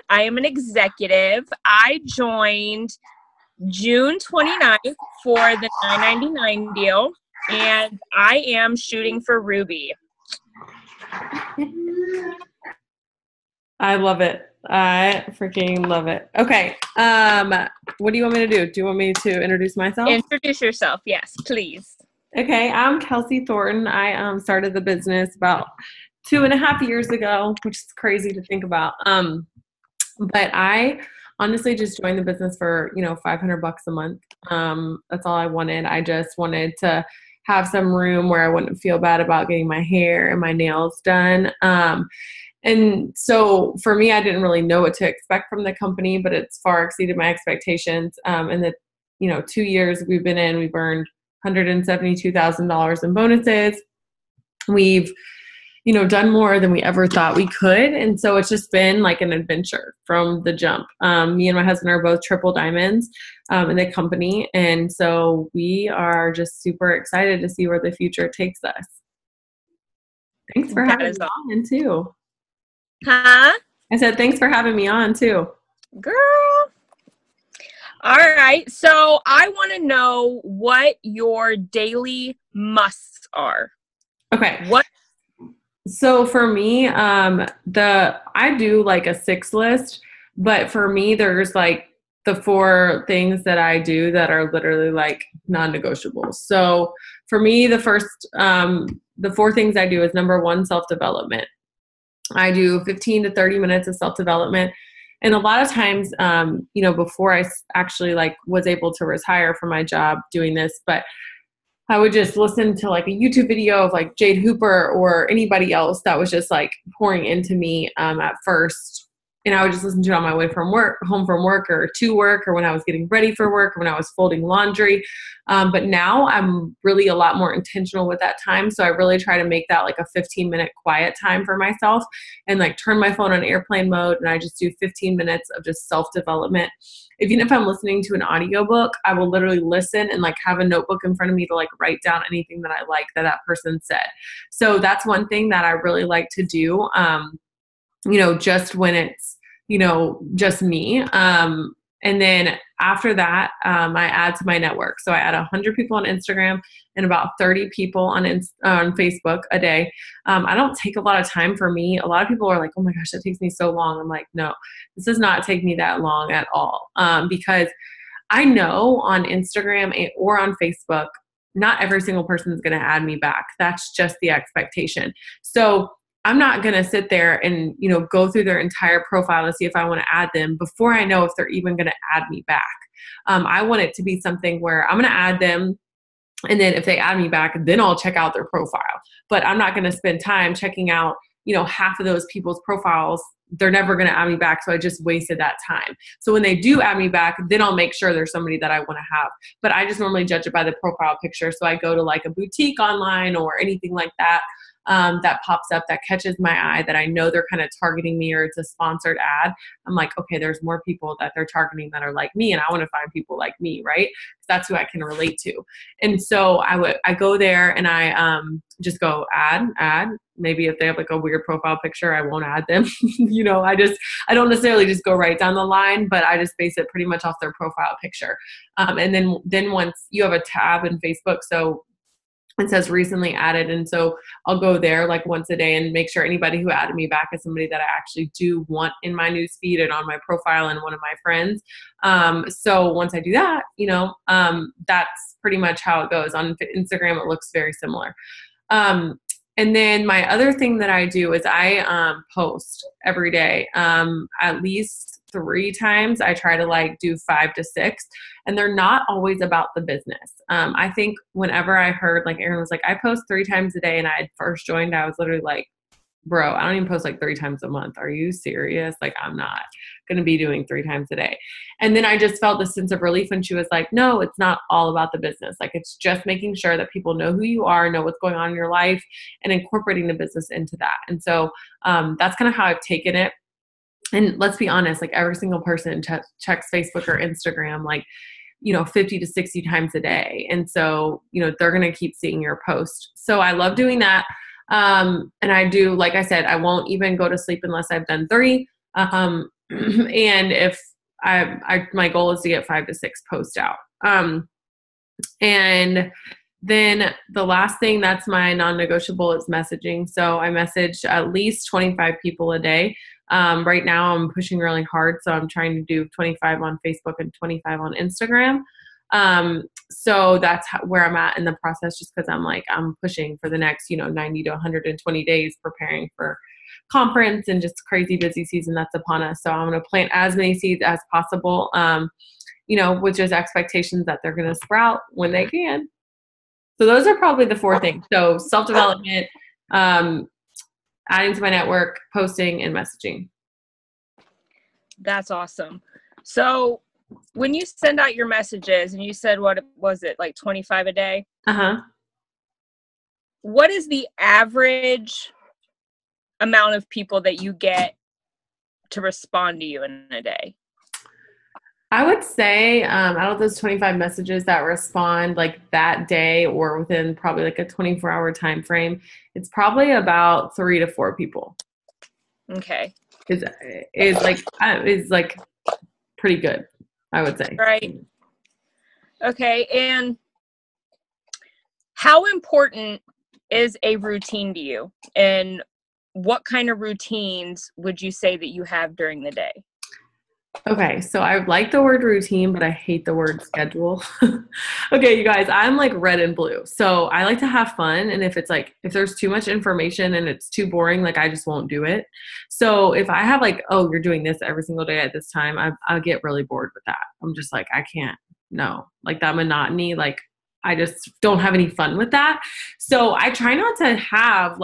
I am an executive. I joined June 29th for the $9.99 deal, and I am shooting for Ruby. I love it. I freaking love it. Okay. What do you want me to do? Do you want me to introduce myself? Introduce yourself. Yes, please. Okay. I'm Kelsey Thornton. I started the business about 2.5 years ago, which is crazy to think about. But I honestly just joined the business for, $500 a month. That's all I wanted. I just wanted to have some room where I wouldn't feel bad about getting my hair and my nails done. And so for me, I didn't really know what to expect from the company, but it's far exceeded my expectations. In the 2 years we've been in, we've earned $172,000 in bonuses. We've done more than we ever thought we could. And so it's just been like an adventure from the jump. Me and my husband are both triple diamonds in the company. And so we are just super excited to see where the future takes us. Thanks for having me on too. Huh? I said, thanks for having me on too. Girl. All right. So I want to know what your daily musts are. Okay. What? So for me, I do like a 6 list, but for me, there's like the 4 things that I do that are literally like non-negotiables. So for me, the 4 things I do is number 1, self-development. I do 15 to 30 minutes of self-development. And a lot of times, before I actually was able to retire from my job doing this, but I would just listen to like a YouTube video of like Jade Hooper or anybody else that was just like pouring into me at first. And I would just listen to it on my way home from work or to work, or when I was getting ready for work, or when I was folding laundry. But now I'm really a lot more intentional with that time. So I really try to make that like a 15-minute quiet time for myself and like turn my phone on airplane mode. And I just do 15 minutes of just self-development. Even if I'm listening to an audiobook, I will literally listen and like have a notebook in front of me to like write down anything that I like that person said. So that's one thing that I really like to do, just when it's, just me. And then after that, I add to my network. So I add 100 people on Instagram and about 30 people on Facebook a day. I don't take a lot of time for me. A lot of people are like, oh my gosh, that takes me so long. I'm like, no, this does not take me that long at all. Because I know on Instagram or on Facebook, not every single person is going to add me back. That's just the expectation. So I'm not going to sit there and, go through their entire profile to see if I want to add them before I know if they're even going to add me back. I want it to be something where I'm going to add them. And then if they add me back, then I'll check out their profile. But I'm not going to spend time checking out, half of those people's profiles. They're never going to add me back. So I just wasted that time. So when they do add me back, then I'll make sure there's somebody that I want to have. But I just normally judge it by the profile picture. So I go to like a boutique online or anything like that. That pops up that catches my eye that I know they're kind of targeting me or it's a sponsored ad. I'm like, okay, there's more people that they're targeting that are like me. And I want to find people like me, right? Because that's who I can relate to. And so I go there and I just go add. Maybe if they have like a weird profile picture, I won't add them. I don't necessarily just go right down the line, but I just base it pretty much off their profile picture. And then once you have a tab in Facebook, so it says recently added. And so I'll go there like once a day and make sure anybody who added me back is somebody that I actually do want in my newsfeed and on my profile and one of my friends. So once I do that, that's pretty much how it goes. On Instagram, it looks very similar. And then my other thing that I do is I post every day, at least 3 times. I try to do 5 to 6, and they're not always about the business. I think whenever I heard Aaron was like, I post 3 times a day, and I had first joined, I was literally like, bro, I don't even post 3 times a month. Are you serious? I'm not going to be doing 3 times a day. And then I just felt this sense of relief when she was like, no, it's not all about the business. It's just making sure that people know who you are, know what's going on in your life, and incorporating the business into that. And so that's kind of how I've taken it. And let's be honest, every single person checks Facebook or Instagram, 50 to 60 times a day. And so, they're going to keep seeing your post. So I love doing that. And I do, like I said, I won't even go to sleep unless I've done 3. And if my goal is to get 5 to 6 posts out. And then the last thing that's my non-negotiable is messaging. So I message at least 25 people a day. Right now I'm pushing really hard. So I'm trying to do 25 on Facebook and 25 on Instagram. So that's where I'm at in the process, just because I'm pushing for the next, 90 to 120 days, preparing for conference and just crazy busy season that's upon us. So I'm going to plant as many seeds as possible, with just expectations that they're going to sprout when they can. So those are probably the 4 things. So self-development, adding to my network, posting, and messaging. That's awesome. So when you send out your messages, and you said, what was it, like 25 a day? Uh-huh. What is the average amount of people that you get to respond to you in a day? I would say out of those 25 messages that respond like that day or within probably like a 24-hour time frame, it's probably about 3 to 4 people. Okay. Is like pretty good, I would say. Right. Okay. And how important is a routine to you? And what kind of routines would you say that you have during the day? Okay, so I like the word routine, but I hate the word schedule. Okay, you guys, I'm like red and blue. So I like to have fun. And if there's too much information and it's too boring, like I just won't do it. So if I have oh, you're doing this every single day at this time, I'll get really bored with that. I'm just like, I can't, no, like that monotony, like I just don't have any fun with that. So I try not to have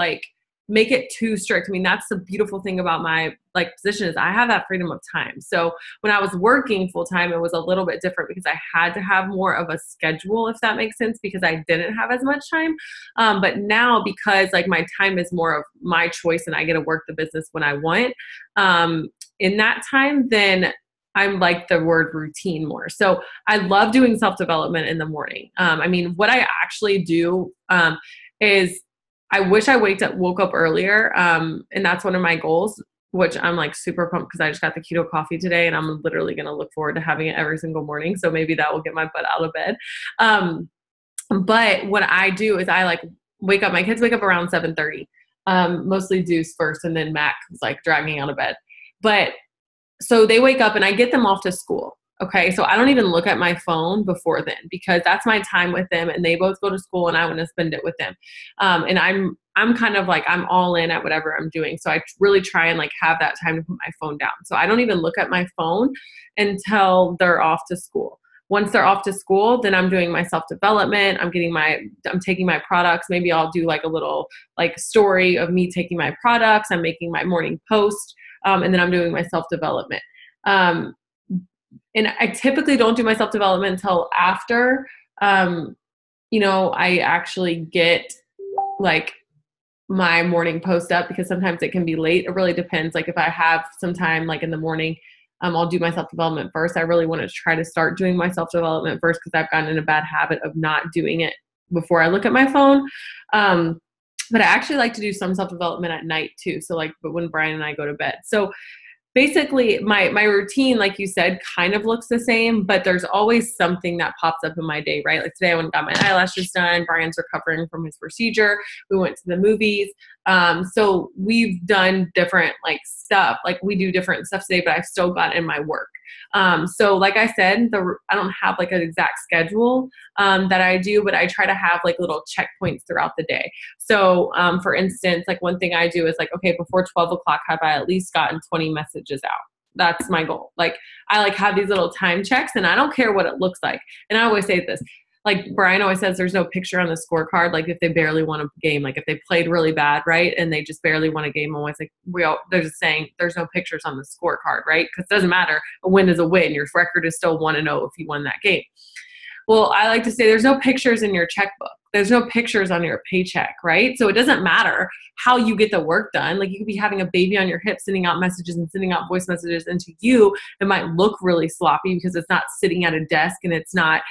make it too strict. I mean, that's the beautiful thing about my position is I have that freedom of time. So when I was working full time, it was a little bit different because I had to have more of a schedule, if that makes sense, because I didn't have as much time. But now because my time is more of my choice and I get to work the business when I want, in that time, then I'm like the word routine more. So I love doing self-development in the morning. I mean, what I actually do is I wish I woke up earlier. And that's one of my goals, which I'm super pumped because I just got the keto coffee today and I'm literally going to look forward to having it every single morning. So maybe that will get my butt out of bed. But what I do is I wake up, my kids wake up around 7:30, mostly Deuce first and then Mac is dragging out of bed. But so they wake up and I get them off to school. Okay. So I don't even look at my phone before then because that's my time with them and they both go to school and I want to spend it with them. And I'm kind of I'm all in at whatever I'm doing. So I really try and have that time to put my phone down. So I don't even look at my phone until they're off to school. Once they're off to school, then I'm doing my self-development. I'm taking my products. Maybe I'll do a little story of me taking my products. I'm making my morning post. And then I'm doing my self-development. And I typically don't do my self-development until after, I actually get my morning post up because sometimes it can be late. It really depends. If I have some time, in the morning, I'll do my self-development first. I really want to try to start doing my self-development first because I've gotten in a bad habit of not doing it before I look at my phone. But I actually like to do some self-development at night too. So but when Brian and I go to bed. So basically my routine, like you said, kind of looks the same, but there's always something that pops up in my day, right? Today I went and got my eyelashes done. Brian's recovering from his procedure. We went to the movies. So we've done different stuff. We do different stuff today, but I've still got in my work. So like I said, I don't have an exact schedule that I do, but I try to have little checkpoints throughout the day. So for instance, one thing I do is okay, before 12 o'clock, have I at least gotten 20 messages out? That's my goal. I have these little time checks and I don't care what it looks like. And I always say this, Brian always says there's no picture on the scorecard. If they barely won a game, if they played really bad, right? And they just barely won a game. I'm always they're just saying there's no pictures on the scorecard, right? Because it doesn't matter. A win is a win. Your record is still 1-0 if you won that game. Well, I like to say there's no pictures in your checkbook. There's no pictures on your paycheck, right? So it doesn't matter how you get the work done. You could be having a baby on your hip, sending out messages and sending out voice messages. And to you, it might look really sloppy because it's not sitting at a desk and it's not,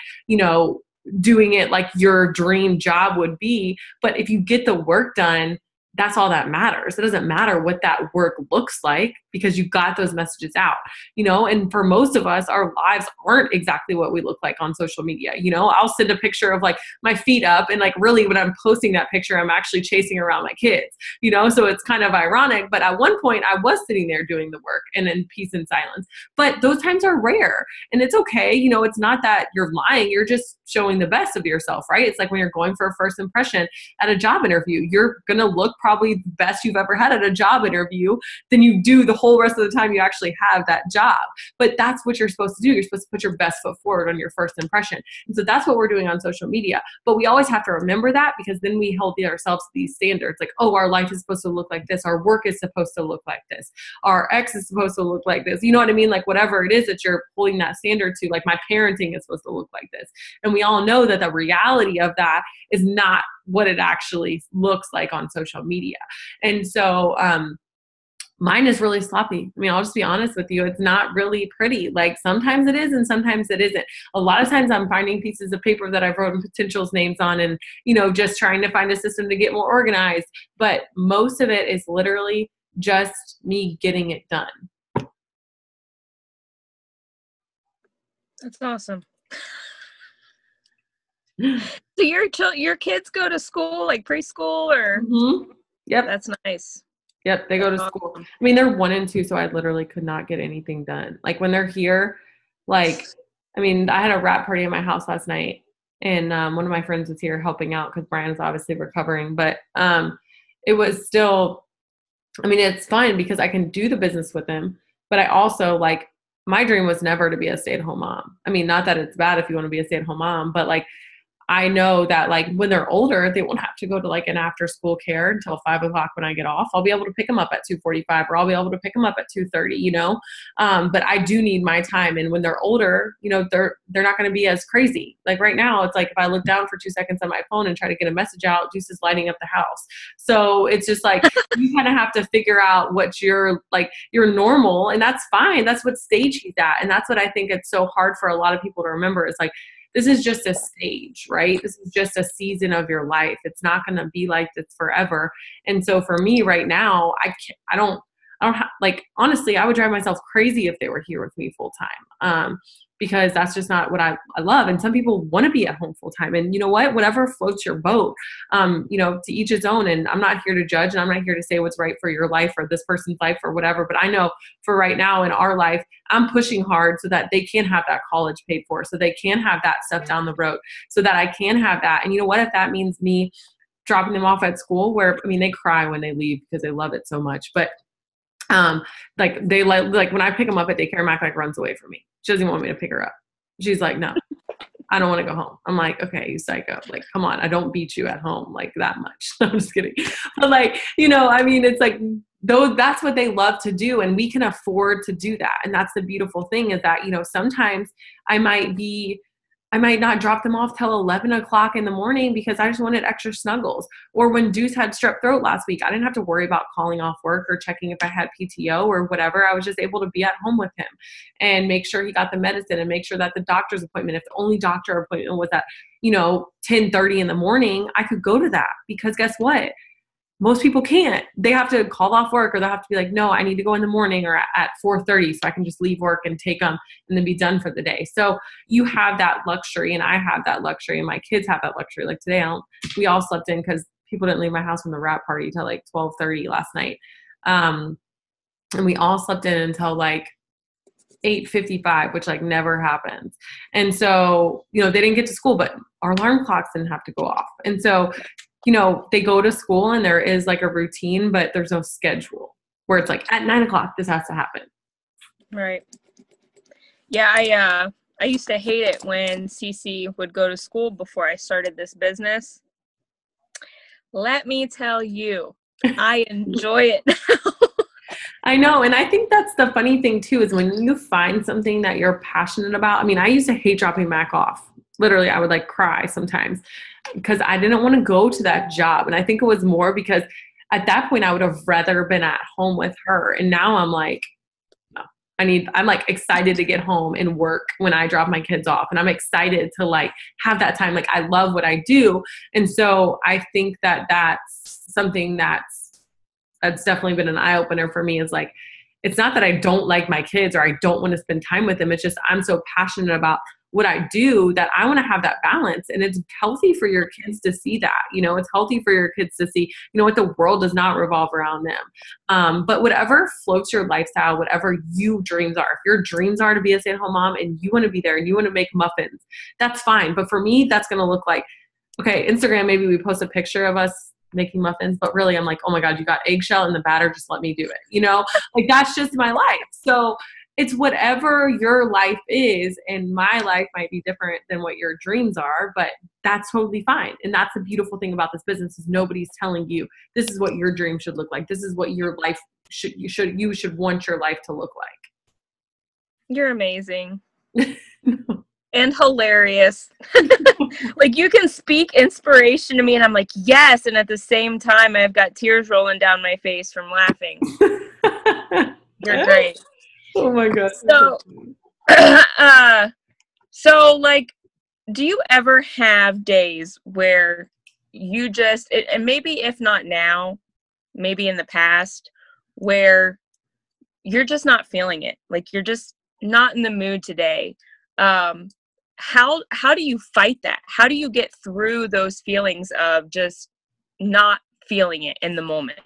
doing it like your dream job would be. But if you get the work done, that's all that matters. It doesn't matter what that work looks like. because you got those messages out, you know? And for most of us, our lives aren't exactly what we look like on social media. You know, I'll send a picture of like my feet up, and like really when I'm posting that picture, I'm actually chasing around my kids, you know? So it's kind of ironic, but at one point I was sitting there doing the work and in peace and silence, but those times are rare, and it's okay. You know, it's not that you're lying, you're just showing the best of yourself, right? It's like when you're going for a first impression at a job interview, you're going to look probably the best you've ever had at a job interview than you do the whole rest of the time you actually have that job. But that's what you're supposed to do. You're supposed to put your best foot forward on your first impression. And so that's what we're doing on social media. But we always have to remember that, because then we hold ourselves to these standards. Like, oh, our life is supposed to look like this. Our work is supposed to look like this. Our ex is supposed to look like this. You know what I mean? Like whatever it is that you're pulling that standard to, like my parenting is supposed to look like this. And we all know that the reality of that is not what it actually looks like on social media. And so, mine is really sloppy. I mean, I'll just be honest with you. It's not really pretty. Like sometimes it is and sometimes it isn't. A lot of times I'm finding pieces of paper that I've written potentials names on and, you know, just trying to find a system to get more organized. But most of it is literally just me getting it done. That's awesome. So your kids go to school, like preschool, or? Mm-hmm. Yep. That's nice. Yep, they go to school. I mean, they're 1 and 2, so I literally could not get anything done. Like when they're here, like, I mean, I had a wrap party at my house last night, and one of my friends was here helping out because Brian's obviously recovering. But it was still, I mean, it's fun because I can do the business with him, but I also like, my dream was never to be a stay-at-home mom. I mean, not that it's bad if you want to be a stay-at-home mom, but like, I know that like when they're older, they won't have to go to like an after school care until 5 o'clock when I get off. I'll be able to pick them up at 2:45, or I'll be able to pick them up at 2:30, you know? But I do need my time. And when they're older, you know, they're not going to be as crazy. Like right now, it's like if I look down for 2 seconds on my phone and try to get a message out, Juice is lighting up the house. So it's just like, you kind of have to figure out what you're like, you're normal, and that's fine. That's what stage he's at. And that's what I think it's so hard for a lot of people to remember. It's like, this is just a stage, right? This is just a season of your life. It's not going to be like this forever. And so for me right now, I don't like, honestly, I would drive myself crazy if they were here with me full time. Because that's just not what I love. And some people want to be at home full time. And you know what? Whatever floats your boat, you know, to each his own. And I'm not here to judge, and I'm not here to say what's right for your life or this person's life or whatever. But I know for right now in our life, I'm pushing hard so that they can have that college paid for, so they can have that stuff down the road, so that I can have that. And you know what? If that means me dropping them off at school, where, I mean, they cry when they leave because they love it so much. But like they like when I pick them up at daycare, Mac like runs away from me. She doesn't want me to pick her up. She's like, no, I don't want to go home. I'm like, okay, you psycho. Like, come on, I don't beat you at home like that much. I'm just kidding. But like, you know, I mean, it's like, though, that's what they love to do, and we can afford to do that. And that's the beautiful thing, is that, you know, sometimes I might not drop them off till 11 o'clock in the morning because I just wanted extra snuggles. Or when Deuce had strep throat last week, I didn't have to worry about calling off work or checking if I had PTO or whatever. I was just able to be at home with him and make sure he got the medicine, and make sure that the doctor's appointment, if the only doctor appointment was at, you know, 10:30 in the morning, I could go to that, because guess what? Most people can't. They have to call off work, or they'll have to be like, no, I need to go in the morning or at 4:30 so I can just leave work and take them and then be done for the day. So you have that luxury, and I have that luxury, and my kids have that luxury. Like today, we all slept in because people didn't leave my house from the wrap party till like 12:30 last night. And we all slept in until like 8:55, which like never happens. And so, you know, they didn't get to school, but our alarm clocks didn't have to go off. And so, you know, they go to school and there is like a routine, but there's no schedule where it's like at 9 o'clock, this has to happen. Right. Yeah. I used to hate it when Cece would go to school before I started this business. Let me tell you, I enjoy it now. I know. And I think that's the funny thing too, is when you find something that you're passionate about. I mean, I used to hate dropping Mac off. Literally, I would like cry sometimes because I didn't want to go to that job. And I think it was more because at that point I would have rather been at home with her. And now I'm like, no, I'm like excited to get home and work when I drop my kids off. And I'm excited to like have that time. Like I love what I do. And so I think that that's something that's definitely been an eye opener for me, is like, It's not that I don't like my kids or I don't want to spend time with them. It's just I'm so passionate about what I do that I want to have that balance. And it's healthy for your kids to see that. It's healthy for your kids to see, what the world does not revolve around them. But whatever floats your lifestyle, whatever your dreams are, if your dreams are to be a stay-at-home mom and you want to be there and you want to make muffins, that's fine. But for me, that's going to look like, okay, Instagram, maybe we post a picture of us making muffins, but really I'm like, oh my God, you got eggshell in the batter. Just let me do it. Like that's just my life. So it's whatever your life is, and my life might be different than what your dreams are, but that's totally fine. And that's the beautiful thing about this business is nobody's telling you this is what your dream should look like. This is what your life you should want your life to look like. You're amazing. And hilarious. Like you can speak inspiration to me and I'm like, yes. And at the same time, I've got tears rolling down my face from laughing. You're great. Oh my God. So like, do you ever have days where you just, and maybe if not now, maybe in the past, where you're just not feeling it? Like you're just not in the mood today. How do you fight that? How do you get through those feelings of just not feeling it in the moment?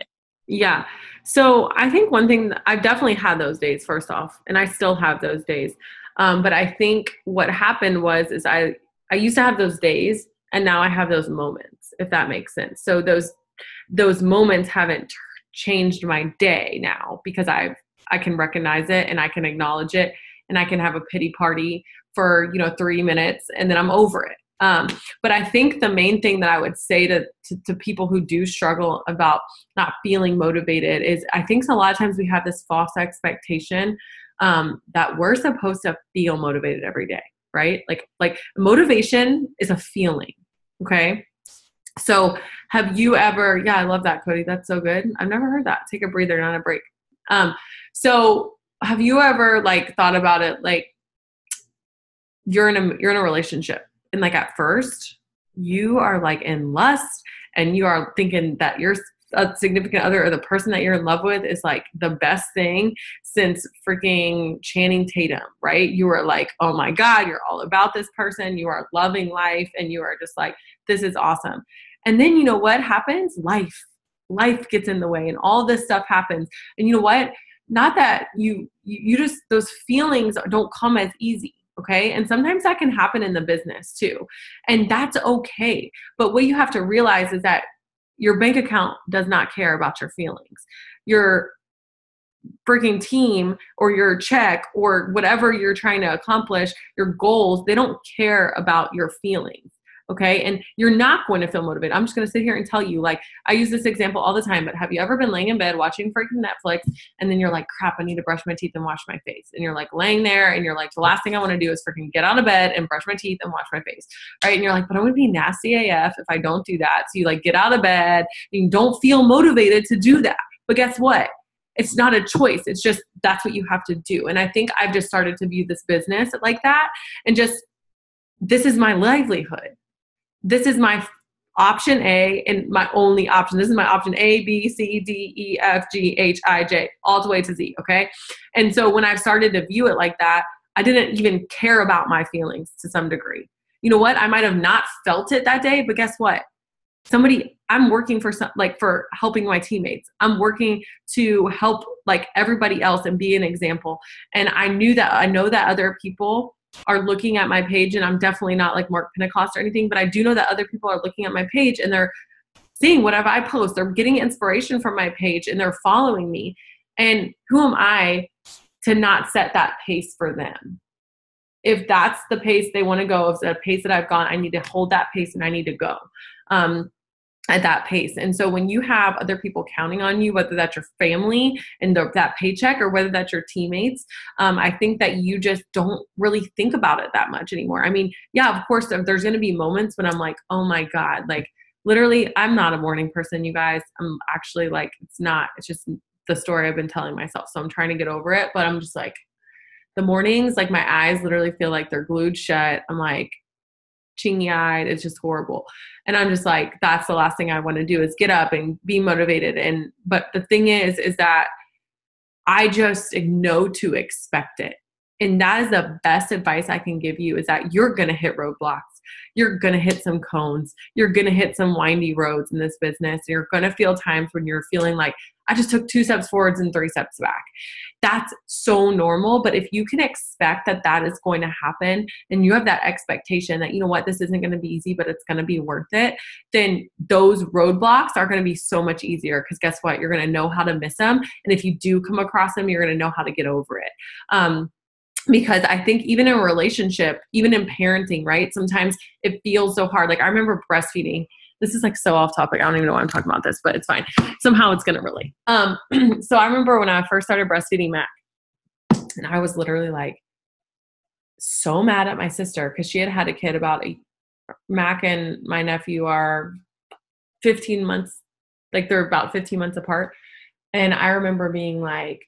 Yeah. So I think one thing I've definitely had those days, first off, and I still have those days. But I think what happened is I used to have those days and now I have those moments, if that makes sense. So those moments haven't changed my day now because I can recognize it and I can acknowledge it and I can have a pity party for, 3 minutes and then I'm over it. But I think the main thing that I would say to people who do struggle about not feeling motivated is I think a lot of times we have this false expectation that we're supposed to feel motivated every day, right? Like motivation is a feeling. Okay. So have you ever, I love that, Cody. That's so good. I've never heard that. Take a breather, not a break. So have you ever thought about it? Like you're in a relationship. And at first you are in lust and you are thinking that your significant other or the person that you're in love with is the best thing since freaking Channing Tatum, right? You are oh my God, you're all about this person. You are loving life and you are just this is awesome. And then you know what happens? Life gets in the way and all this stuff happens. And you know what? Not that you just, those feelings don't come as easy. Okay. And sometimes that can happen in the business too. And that's okay. But what you have to realize is that your bank account does not care about your feelings. Your freaking team or your check or whatever you're trying to accomplish, your goals, they don't care about your feelings. Okay. And you're not going to feel motivated. I'm just going to sit here and tell you, I use this example all the time, but have you ever been laying in bed watching freaking Netflix and then you're like, crap, I need to brush my teeth and wash my face. And you're laying there and you're the last thing I want to do is freaking get out of bed and brush my teeth and wash my face. Right. And you're but I'm going to be nasty AF if I don't do that. So you get out of bed and you don't feel motivated to do that. But guess what? It's not a choice. It's just, that's what you have to do. And I think I've just started to view this business like that. And just, this is my livelihood. This is my option A and my only option. This is my option A, B, C, D, E, F, G, H, I, J, all the way to Z. Okay. And so when I started to view it like that, I didn't even care about my feelings to some degree. You know what? I might have not felt it that day, but guess what? I'm working for for helping my teammates. I'm working to help everybody else and be an example. And I know that other people are looking at my page, and I'm definitely not Mark Pentecost or anything, but I do know that other people are looking at my page and they're seeing whatever I post. They're getting inspiration from my page and they're following me. And who am I to not set that pace for them? If that's the pace they want to go, if the pace that I've gone, I need to hold that pace and I need to go at that pace. And so when you have other people counting on you, whether that's your family and that paycheck or whether that's your teammates, I think that you just don't really think about it that much anymore. I mean, yeah, of course, there's going to be moments when I'm oh my God, literally, I'm not a morning person, you guys. I'm actually it's just the story I've been telling myself. So I'm trying to get over it, but I'm just the mornings, my eyes literally feel they're glued shut. I'm chingy eyed. It's just horrible. And I'm just that's the last thing I want to do is get up and be motivated. But the thing is that I just know to expect it. And that is the best advice I can give you, is that you're going to hit roadblocks. You're going to hit some cones. You're going to hit some windy roads in this business. You're going to feel times when you're feeling like, I just took 2 steps forwards and 3 steps back. That's so normal. But if you can expect that that is going to happen, and you have that expectation that, you know what, this isn't going to be easy, but it's going to be worth it, then those roadblocks are going to be so much easier, because guess what? You're going to know how to miss them. And if you do come across them, you're going to know how to get over it. Because I think even in a relationship, even in parenting, right? Sometimes it feels so hard. Like I remember breastfeeding. This is like so off topic. I don't even know why I'm talking about this, but it's fine. Somehow it's going to relate. So I remember when I first started breastfeeding Mac, and I was literally like so mad at my sister because she had a kid Mac and my nephew are 15 months, like they're about 15 months apart. And I remember being like,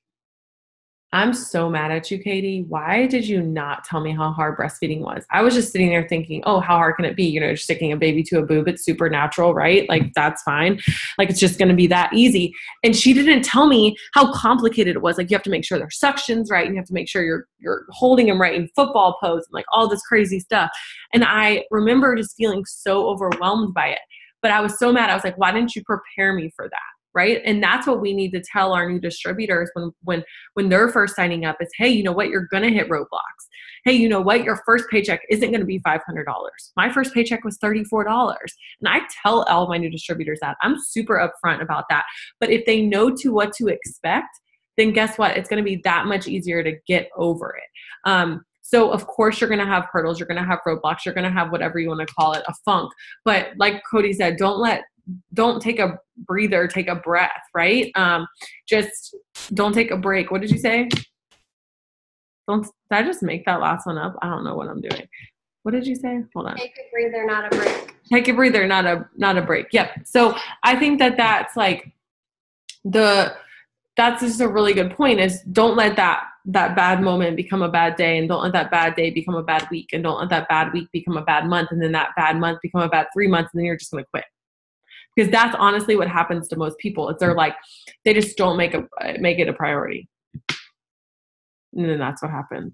I'm so mad at you, Katie. Why did you not tell me how hard breastfeeding was? I was just sitting there thinking, oh, how hard can it be? You know, sticking a baby to a boob, it's super natural, right? Like that's fine. Like it's just going to be that easy. And she didn't tell me how complicated it was. Like you have to make sure their suction's right. And you have to make sure you're holding them right in football pose and like all this crazy stuff. And I remember just feeling so overwhelmed by it. But I was so mad. I was like, why didn't you prepare me for that? Right. And that's what we need to tell our new distributors when they're first signing up is, hey, you know what? You're going to hit roadblocks. Hey, you know what? Your first paycheck isn't going to be $500. My first paycheck was $34. And I tell all my new distributors that. I'm super upfront about that. But if they know what to expect, then guess what? It's going to be that much easier to get over it. So of course you're going to have hurdles. You're going to have roadblocks. You're going to have whatever you want to call it, a funk. But like Cody said, don't take a breather, take a breath, right? Just don't take a break. What did you say? Did I just make that last one up? I don't know what I'm doing. What did you say? Hold on. Take a breather, not a break. Take a breather, not a break. Yep. So I think that's like that's just a really good point, is don't let that bad moment become a bad day, and don't let that bad day become a bad week, and don't let that bad week become a bad month, and then that bad month become a bad 3 months, and then you're just going to quit. Because that's honestly what happens to most people. It's they just don't make it a priority. And then that's what happens.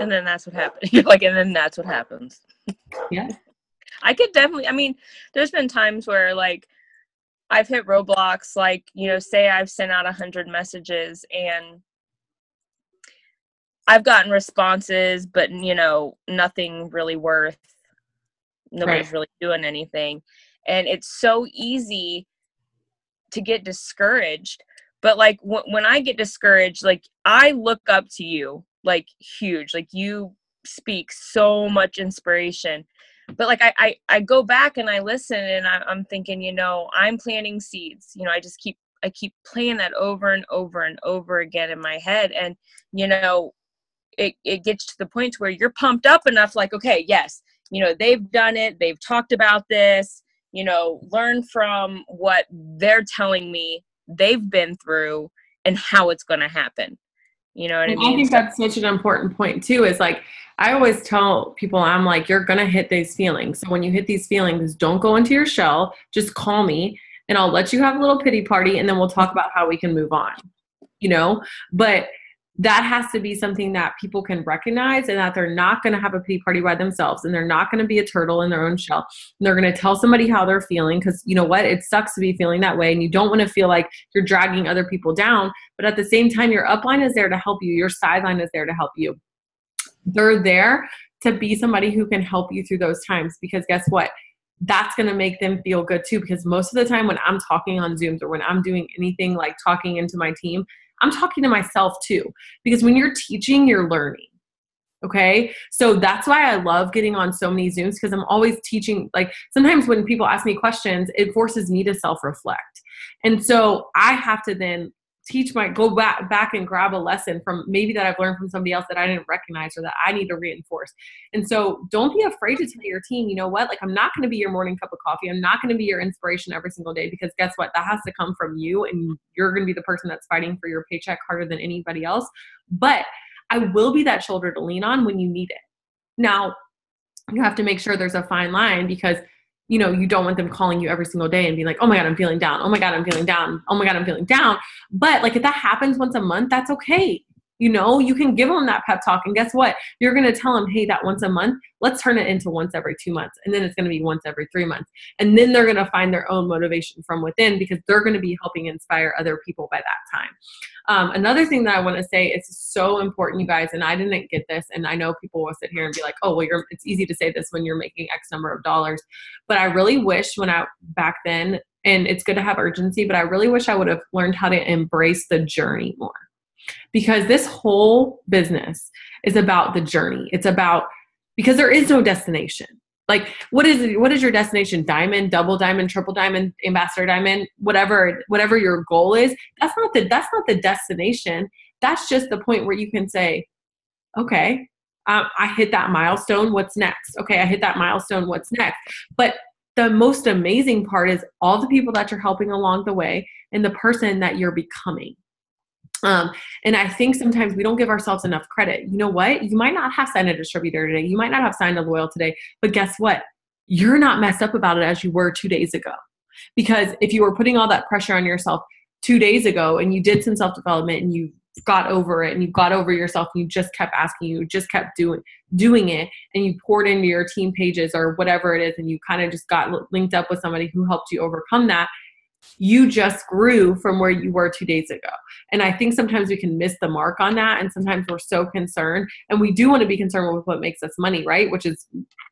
And then that's what happens. You're like, and then that's what happens. Yeah. I could definitely, there's been times where like I've hit roadblocks, like, you know, say I've sent out 100 messages and I've gotten responses, but, you know, nothing really nobody's really doing anything. And it's so easy to get discouraged. But like when I get discouraged, like I look up to you, like huge, like you speak so much inspiration. But like I go back and I listen and I'm thinking, you know, I'm planting seeds. You know, I keep playing that over and over and over again in my head. And, you know, it gets to the point where you're pumped up enough, like, okay, yes, you know, they've done it. They've talked about this. You know, learn from what they're telling me they've been through and how it's going to happen. You know what I mean? I think that's such an important point too, is like, I always tell people, I'm like, you're going to hit these feelings. So when you hit these feelings, don't go into your shell, just call me and I'll let you have a little pity party. And then we'll talk about how we can move on, you know, but that has to be something that people can recognize, and that they're not going to have a pity party by themselves, and they're not going to be a turtle in their own shell. And they're going to tell somebody how they're feeling, because you know what? It sucks to be feeling that way, and you don't want to feel like you're dragging other people down. But at the same time, your upline is there to help you. Your sideline is there to help you. They're there to be somebody who can help you through those times, because guess what? That's going to make them feel good too. Because most of the time when I'm talking on Zooms or when I'm doing anything like talking into my team, I'm talking to myself too, because when you're teaching, you're learning. Okay. So that's why I love getting on so many Zooms, because I'm always teaching. Like sometimes when people ask me questions, it forces me to self-reflect. And so I have to then go back and grab a lesson from maybe that I've learned from somebody else that I didn't recognize or that I need to reinforce. And so don't be afraid to tell your team, you know what, like I'm not going to be your morning cup of coffee. I'm not going to be your inspiration every single day, because guess what? That has to come from you, and you're going to be the person that's fighting for your paycheck harder than anybody else. But I will be that shoulder to lean on when you need it. Now, you have to make sure there's a fine line, because you don't want them calling you every single day and being like, oh my God, I'm feeling down. Oh my God, I'm feeling down. Oh my God, I'm feeling down. But like, if that happens once a month, that's okay. You can give them that pep talk, and guess what? You're going to tell them, hey, that once a month, let's turn it into once every 2 months. And then it's going to be once every 3 months. And then they're going to find their own motivation from within, because they're going to be helping inspire other people by that time. Another thing that I want to say, it's so important, you guys, and I didn't get this. And I know people will sit here and be like, oh, well, it's easy to say this when you're making X number of dollars. But I really wish back then, and it's good to have urgency, but I really wish I would have learned how to embrace the journey more. Because this whole business is about the journey. It's about, because there is no destination. Like, what is your destination? Diamond, double diamond, triple diamond, ambassador diamond, whatever your goal is. That's not the destination. That's just the point where you can say, okay, I hit that milestone. What's next? Okay, I hit that milestone. What's next? But the most amazing part is all the people that you're helping along the way and the person that you're becoming. And I think sometimes we don't give ourselves enough credit. You know what? You might not have signed a distributor today. You might not have signed a loyal today, but guess what? You're not messed up about it as you were 2 days ago. Because if you were putting all that pressure on yourself 2 days ago and you did some self-development and you got over it and you got over yourself and you just kept asking, you just kept doing it, and you poured into your team pages or whatever it is, and you kind of just got linked up with somebody who helped you overcome that, you just grew from where you were 2 days ago. And I think sometimes we can miss the mark on that. And sometimes we're so concerned, and we do want to be concerned with what makes us money, right? Which is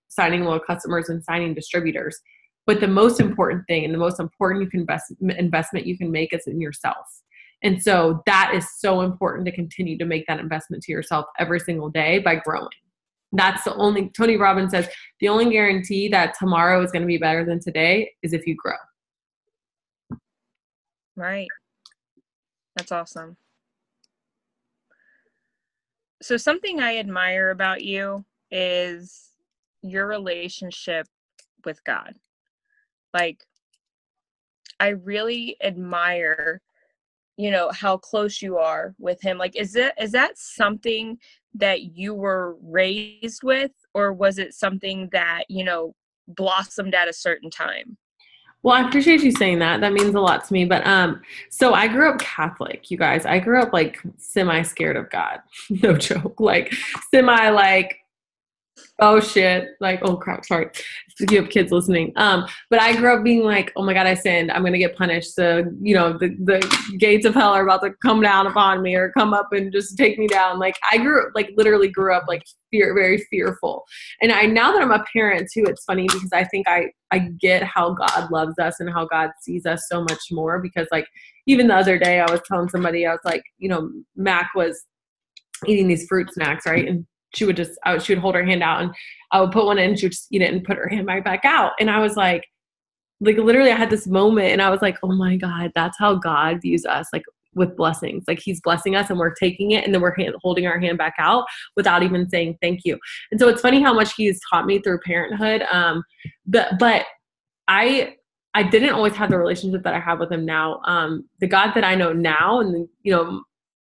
signing loyal customers and signing distributors. But the most important thing and the most important investment you can make is in yourself. And so that is so important to continue to make that investment to yourself every single day by growing. That's Tony Robbins says, the only guarantee that tomorrow is going to be better than today is if you grow. Right. That's awesome. So something I admire about you is your relationship with God. Like, I really admire, how close you are with him. Like, is that something that you were raised with, or was it something that, blossomed at a certain time? Well, I appreciate you saying that. That means a lot to me. But so I grew up Catholic, you guys. I grew up like semi scared of God. No joke. Like semi like, oh shit. Like, oh crap, sorry. If you have kids listening. But I grew up being like, oh my God, I sinned. I'm gonna get punished. So, the gates of hell are about to come down upon me or come up and just take me down. Like literally grew up like very fearful. And now that I'm a parent too, it's funny because I think I get how God loves us and how God sees us so much more, because like even the other day I was telling somebody, I was like, Mac was eating these fruit snacks, right? And she would hold her hand out and I would put one in and she would just eat it and put her hand right back out. And I was like literally I had this moment and I was like, oh my God, that's how God views us, like with blessings. Like he's blessing us and we're taking it and then we're holding our hand back out without even saying thank you. And so it's funny how much he's taught me through parenthood. But I didn't always have the relationship that I have with him now. The God that I know now and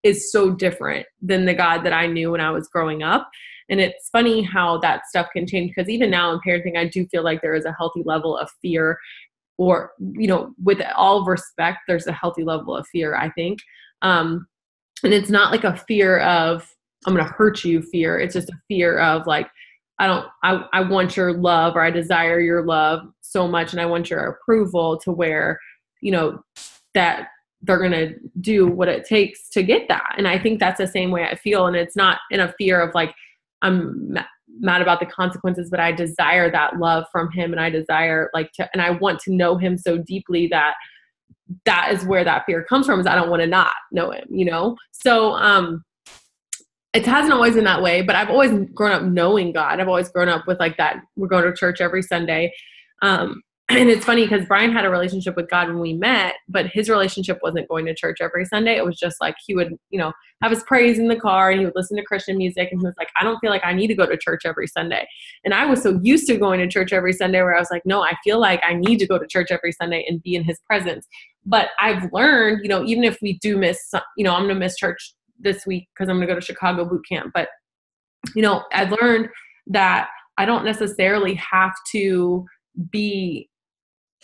is so different than the God that I knew when I was growing up. And it's funny how that stuff can change, because even now in parenting, I do feel like there is a healthy level of fear, or, with all respect, there's a healthy level of fear, I think. And it's not like a fear of, I'm going to hurt you fear. It's just a fear of like, I want your love, or I desire your love so much. And I want your approval to where, that they're going to do what it takes to get that. And I think that's the same way I feel. And it's not in a fear of like, I'm mad about the consequences, but I desire that love from him. And I desire and I want to know him so deeply that is where that fear comes from, is I don't want to not know him, So, it hasn't always been that way, but I've always grown up knowing God. I've always grown up with like that. We're going to church every Sunday. And it's funny because Brian had a relationship with God when we met, but his relationship wasn't going to church every Sunday. It was just like he would, have his praise in the car and he would listen to Christian music. And he was like, I don't feel like I need to go to church every Sunday. And I was so used to going to church every Sunday where I was like, no, I feel like I need to go to church every Sunday and be in his presence. But I've learned, even if we do miss, I'm going to miss church this week because I'm going to go to Chicago boot camp. But, I've learned that I don't necessarily have to be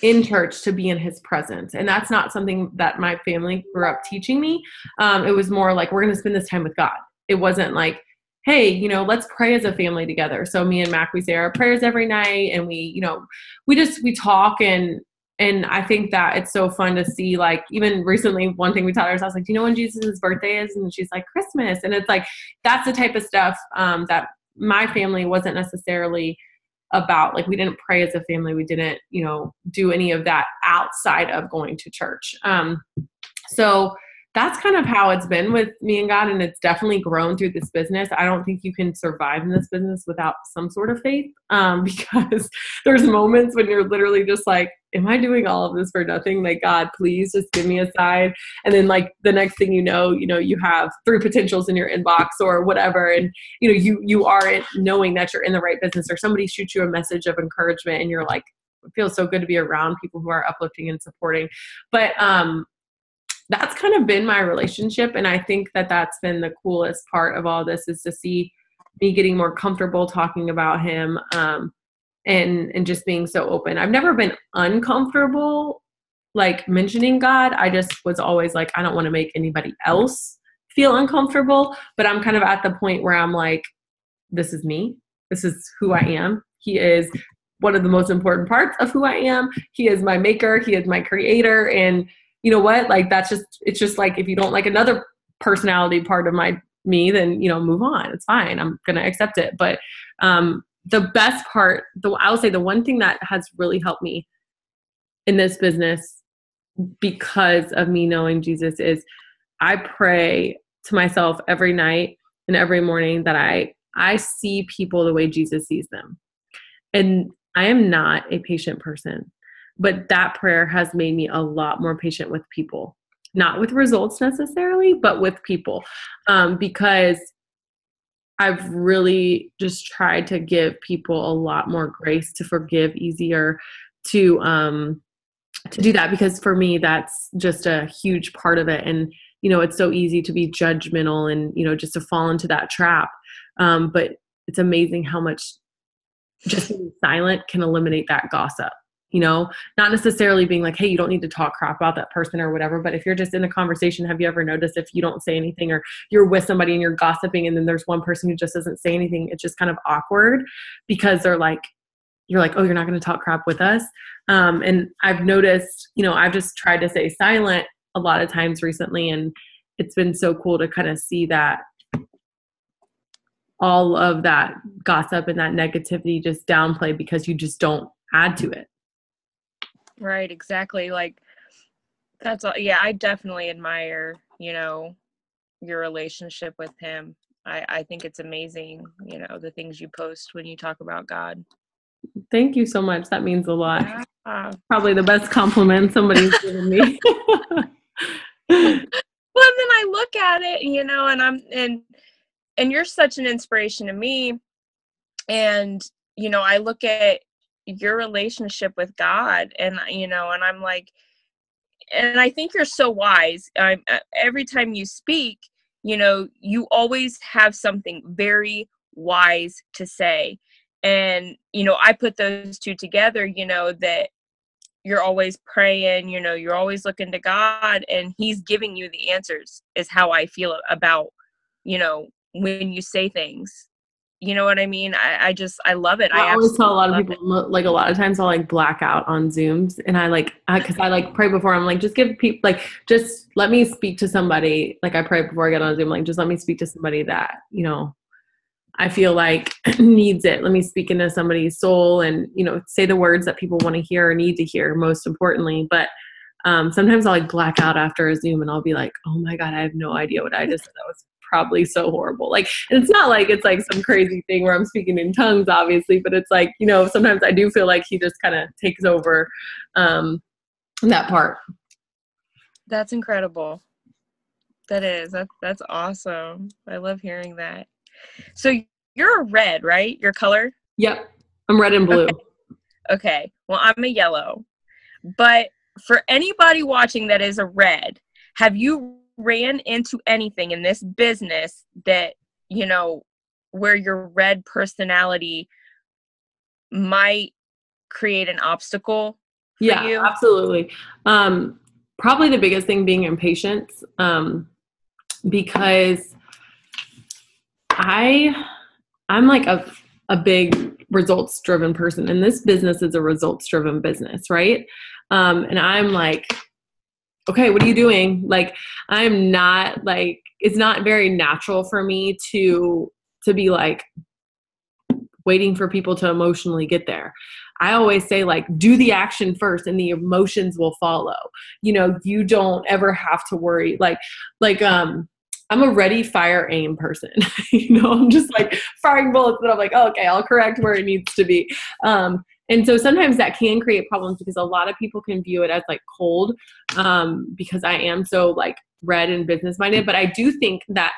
in church, to be in his presence. And that's not something that my family grew up teaching me. It was more like, we're going to spend this time with God. It wasn't like, hey, let's pray as a family together. So me and Mac, we say our prayers every night, and we talk, and I think that it's so fun to see, like, even recently, one thing we taught ourselves, like, do you know when Jesus' birthday is? And she's like, Christmas. And it's like, that's the type of stuff that my family wasn't necessarily about. Like, we didn't pray as a family. We didn't, do any of that outside of going to church. So that's kind of how it's been with me and God. And it's definitely grown through this business. I don't think you can survive in this business without some sort of faith, because there's moments when you're literally just like, am I doing all of this for nothing? Like, God, please just give me a sign. And then, like, the next thing you know, you have 3 potentials in your inbox or whatever. And, you aren't knowing that you're in the right business, or somebody shoots you a message of encouragement and you're like, it feels so good to be around people who are uplifting and supporting. But, that's kind of been my relationship. And I think that that's been the coolest part of all this, is to see me getting more comfortable talking about him, and just being so open. I've never been uncomfortable, like, mentioning God. I just was always like, I don't want to make anybody else feel uncomfortable. But I'm kind of at the point where I'm like, this is me. This is who I am. He is one of the most important parts of who I am. He is my maker. He is my creator. And you know what? Like, it's just like, if you don't like another personality part of me, then, move on. It's fine. I'm going to accept it. But, the best part, I will say the one thing that has really helped me in this business because of me knowing Jesus is, I pray to myself every night and every morning that I see people the way Jesus sees them. And I am not a patient person. But that prayer has made me a lot more patient with people, not with results necessarily, but with people, because I've really just tried to give people a lot more grace, to forgive easier, to do that, because for me, that's just a huge part of it. And, it's so easy to be judgmental and, just to fall into that trap. But it's amazing how much just being silent can eliminate that gossip. Not necessarily being like, hey, you don't need to talk crap about that person or whatever. But if you're just in a conversation, have you ever noticed if you don't say anything, or you're with somebody and you're gossiping, and then there's one person who just doesn't say anything, it's just kind of awkward, because you're like, oh, you're not going to talk crap with us. And I've noticed, I've just tried to stay silent a lot of times recently. And it's been so cool to kind of see that all of that gossip and that negativity just downplay, because you just don't add to it. Right, exactly. Like, that's all. Yeah, I definitely admire, your relationship with him. I think it's amazing, the things you post when you talk about God. Thank you so much. That means a lot. Yeah. Probably the best compliment somebody's given me. Well, and then I look at it, and you're such an inspiration to me. And, I look at your relationship with God, and, and I'm like, and I think you're so wise. Every time you speak, you always have something very wise to say. And, I put those two together, that you're always praying, you're always looking to God, and he's giving you the answers, is how I feel about, when you say things. You know what I mean? I love it. I always tell a lot of people, like, a lot of times I'll like black out on Zooms, and cause I pray before. I'm like, just give people, like, just let me speak to somebody. Like, I pray before I get on Zoom, like, just let me speak to somebody that, I feel like needs it. Let me speak into somebody's soul, and, say the words that people want to hear or need to hear, most importantly. But sometimes I'll like black out after a Zoom, and I'll be like, oh my God, I have no idea what I just said. That was probably so horrible. Like, and it's not like it's like some crazy thing where I'm speaking in tongues, obviously, but it's like, sometimes I do feel like he just kind of takes over that part. That's incredible. That's awesome. I love hearing that. So you're a red, right? Your color? Yep. I'm red and blue. Okay. Well, I'm a yellow. But for anybody watching that is a red, have you ran into anything in this business that, where your red personality might create an obstacle for Yeah, you? absolutely. Probably the biggest thing being impatience, because I'm like a big results driven person, and this business is a results driven business, right? And I'm like, okay, what are you doing? Like, I'm not like, it's not very natural for me to be like waiting for people to emotionally get there. I always say, like, do the action first and the emotions will follow. You know, you don't ever have to worry. I'm a ready, fire, aim person. I'm just like firing bullets, but I'm like, oh, okay, I'll correct where it needs to be. And so sometimes that can create problems because a lot of people can view it as like cold, because I am so like red and business minded. But I do think that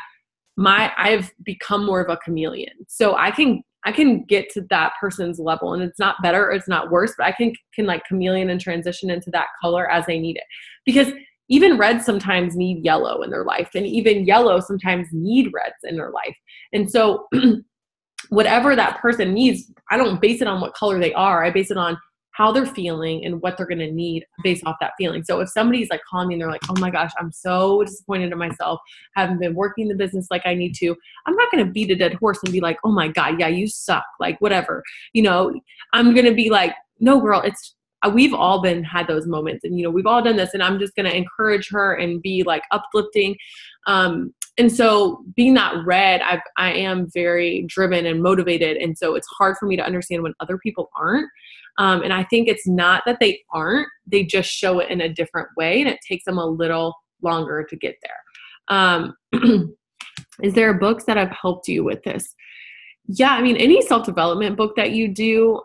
I've become more of a chameleon. So I can get to that person's level, and it's not better or it's not worse, but I can like chameleon and transition into that color as they need it. Because even reds sometimes need yellow in their life, and even yellow sometimes need reds in their life. And so whatever that person needs, I don't base it on what color they are. I base it on how they're feeling and what they're going to need based off that feeling. So if somebody's like calling me and they're like, oh my gosh, I'm so disappointed in myself, haven't been working the business like I need to, I'm not going to beat a dead horse and be like, oh my God, yeah, you suck. Like whatever, I'm going to be like, no girl, we've all had those moments, and we've all done this, and I'm just going to encourage her and be like uplifting. And so being that red, I am very driven and motivated. And so it's hard for me to understand when other people aren't. And I think it's not that they aren't, they just show it in a different way, and it takes them a little longer to get there. Is there books that have helped you with this? Yeah, I mean, any self-development book that you do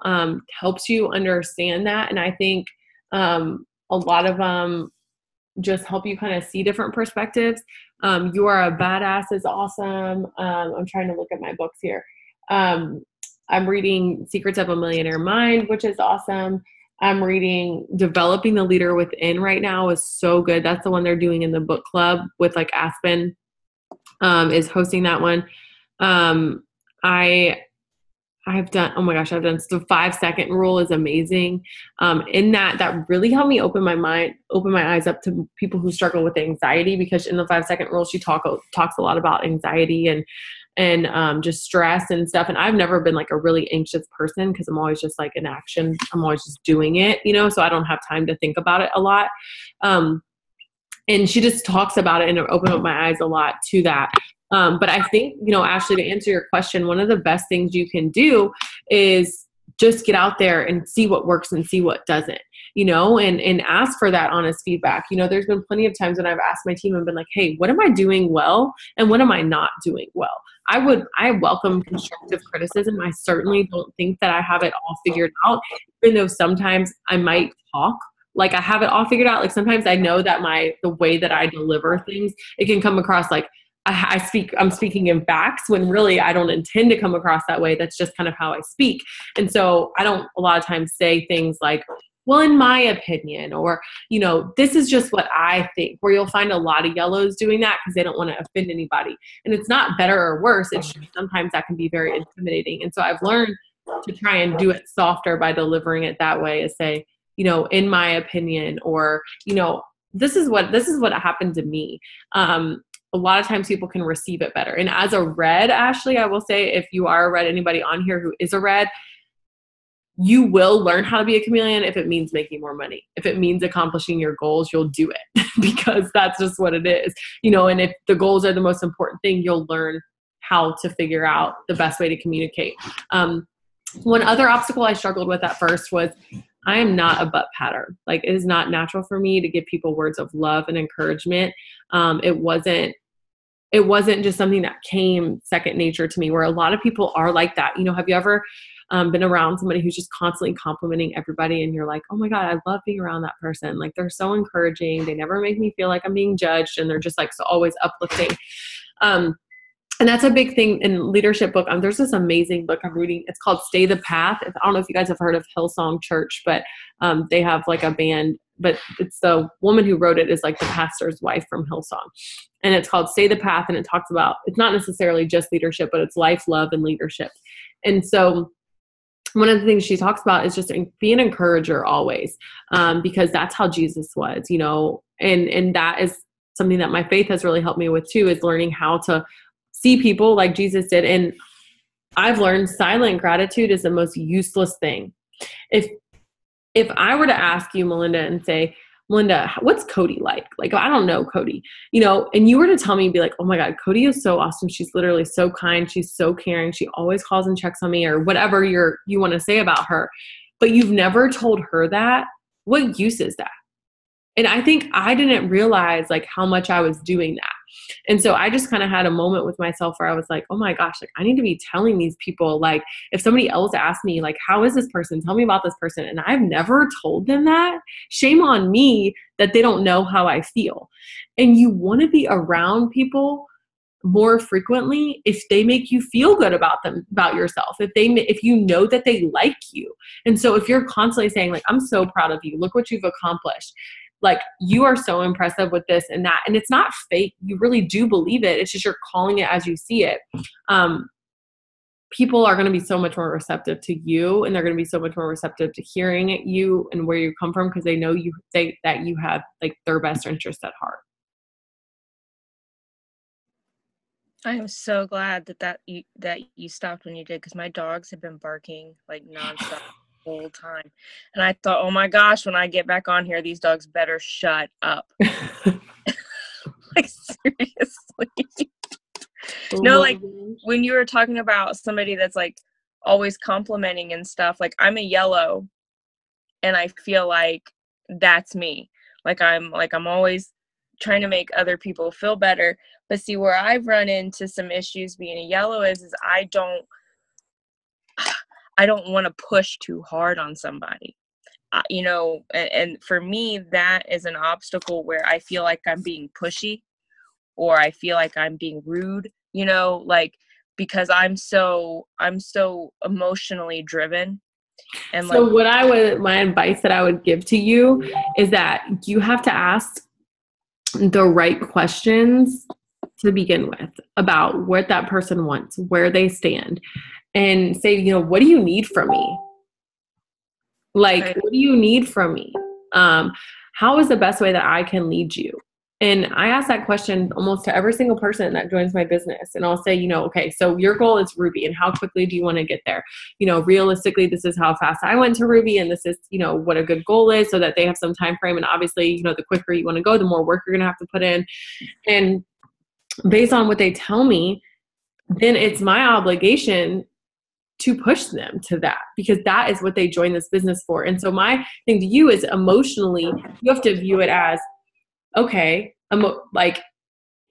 helps you understand that. And I think a lot of them just help you kind of see different perspectives. You Are a Badass is awesome. I'm trying to look at my books here. I'm reading Secrets of a Millionaire Mind, which is awesome. I'm reading Developing the Leader Within right now is so good. That's the one they're doing in the book club with like Aspen is hosting that one. I've done the 5-second rule is amazing. In that really helped me open my eyes up to people who struggle with anxiety, because in the 5-second rule, she talks a lot about anxiety and just stress and stuff. And I've never been like a really anxious person because I'm always just like in action. I'm always just doing it, so I don't have time to think about it a lot. And she just talks about it and opened up my eyes a lot to that. But I think, Ashley, to answer your question, one of the best things you can do is just get out there and see what works and see what doesn't, and ask for that honest feedback. There's been plenty of times when I've asked my team and been like, hey, what am I doing well? And what am I not doing well? I welcome constructive criticism. I certainly don't think that I have it all figured out, even though sometimes I might talk like I have it all figured out. Like sometimes I know that the way that I deliver things, it can come across like I'm speaking in facts when really I don't intend to come across that way. That's just kind of how I speak. And so I don't a lot of times say things like, well, in my opinion, or, this is just what I think, where you'll find a lot of yellows doing that because they don't want to offend anybody. And it's not better or worse. It's just sometimes that can be very intimidating. And so I've learned to try and do it softer by delivering it that way, as say, in my opinion, or, this is what happened to me. A lot of times people can receive it better. And as a red, Ashley, I will say, if you are a red, anybody on here who is a red, you will learn how to be a chameleon if it means making more money. If it means accomplishing your goals, you'll do it because that's just what it is. And if the goals are the most important thing, you'll learn how to figure out the best way to communicate. One other obstacle I struggled with at first was I am not a butt patter. Like, it is not natural for me to give people words of love and encouragement. It wasn't just something that came second nature to me, where a lot of people are like that. Have you ever been around somebody who's just constantly complimenting everybody and you're like, oh my God, I love being around that person. Like, they're so encouraging. They never make me feel like I'm being judged, and they're just like so always uplifting. And that's a big thing in leadership book. There's this amazing book I'm reading. It's called Stay the Path. I don't know if you guys have heard of Hillsong Church, but they have like a band, but it's the woman who wrote it is like the pastor's wife from Hillsong. And it's called Stay the Path. And it talks about, it's not necessarily just leadership, but it's life, love, and leadership. And so one of the things she talks about is just be an encourager always, because that's how Jesus was, you know, and that is something that my faith has really helped me with too, is learning how to see people like Jesus did. And I've learned silent gratitude is the most useless thing. If I were to ask you, Melinda, and say, Melinda, what's Cody like? Like, I don't know Cody, you know, and you were to tell me, be like, oh my God, Cody is so awesome. She's literally so kind. She's so caring. She always calls and checks on me, or whatever you want to say about her. But you've never told her that. What use is that? And I think I didn't realize like how much I was doing that. And so I just kind of had a moment with myself where I was like, oh my gosh, like I need to be telling these people, like if somebody else asked me, like, how is this person? Tell me about this person. And I've never told them that. Shame on me that they don't know how I feel. And you want to be around people more frequently if they make you feel good about yourself, if you know that they like you. And so if you're constantly saying like, I'm so proud of you, look what you've accomplished, like you are so impressive with this and that, and it's not fake, you really do believe it, it's just you're calling it as you see it, people are going to be so much more receptive to you, and they're going to be so much more receptive to hearing you and where you come from, because they know that you have like their best interest at heart. I am so glad that you stopped when you did, because my dogs have been barking like nonstop the whole time. And I thought, oh my gosh, when I get back on here, these dogs better shut up. Like, seriously. No, like when you were talking about somebody that's like always complimenting and stuff, like I'm a yellow, and I feel like that's me. Like I'm always trying to make other people feel better. But see, where I've run into some issues being a yellow is I don't want to push too hard on somebody, you know, and for me, that is an obstacle where I feel like I'm being pushy, or I feel like I'm being rude, you know, like, because I'm so emotionally driven. And so like, my advice that I would give to you is that you have to ask the right questions to begin with about what that person wants, where they stand, and say, you know, what do you need from me? Like, right. What do you need from me? How is the best way that I can lead you? And I ask that question almost to every single person that joins my business. And I'll say, you know, okay, so your goal is Ruby, and how quickly do you want to get there? You know, realistically, this is how fast I went to Ruby, and this is, you know, what a good goal is, so that they have some time frame. And obviously, you know, the quicker you want to go, the more work you're going to have to put in. And based on what they tell me, then it's my obligation to push them to that, because that is what they joined this business for. And so my thing to you is, emotionally, you have to view it as, okay, like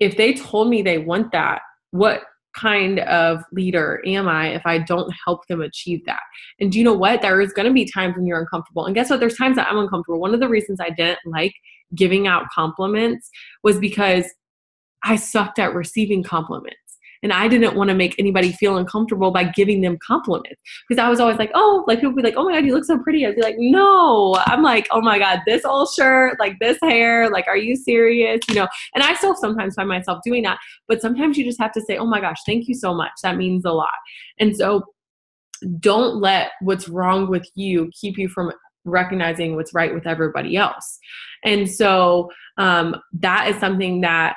if they told me they want that, what kind of leader am I if I don't help them achieve that? And do you know what? There is going to be times when you're uncomfortable. And guess what? There's times that I'm uncomfortable. One of the reasons I didn't like giving out compliments was because I sucked at receiving compliments. And I didn't want to make anybody feel uncomfortable by giving them compliments, because I was always like, oh, like people would be like, oh my God, you look so pretty. I'd be like, no. I'm like, oh my God, this old shirt, like this hair, like, are you serious? You know, and I still sometimes find myself doing that, but sometimes you just have to say, oh my gosh, thank you so much. That means a lot. And so don't let what's wrong with you keep you from recognizing what's right with everybody else. And so that is something that